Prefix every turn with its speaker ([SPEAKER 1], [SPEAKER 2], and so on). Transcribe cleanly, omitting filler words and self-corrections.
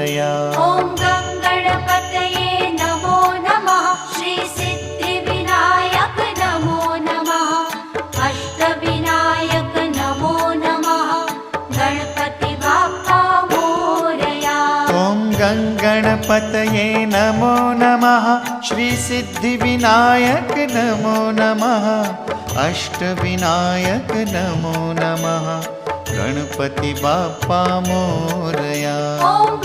[SPEAKER 1] मोरया।
[SPEAKER 2] ॐ गणपतये नमो नमः। श्री सिद्धिविनायक नमो नमः। अष्टविनायक नमो नमः। गणपति बाप्पा मोरया।
[SPEAKER 1] ॐ गणपतये नमो नमः। श्री सिद्धिविनायक नमो नमः। अष्टविनायक नमो नमः। गणपति बाप्पा मोरया।
[SPEAKER 2] ॐ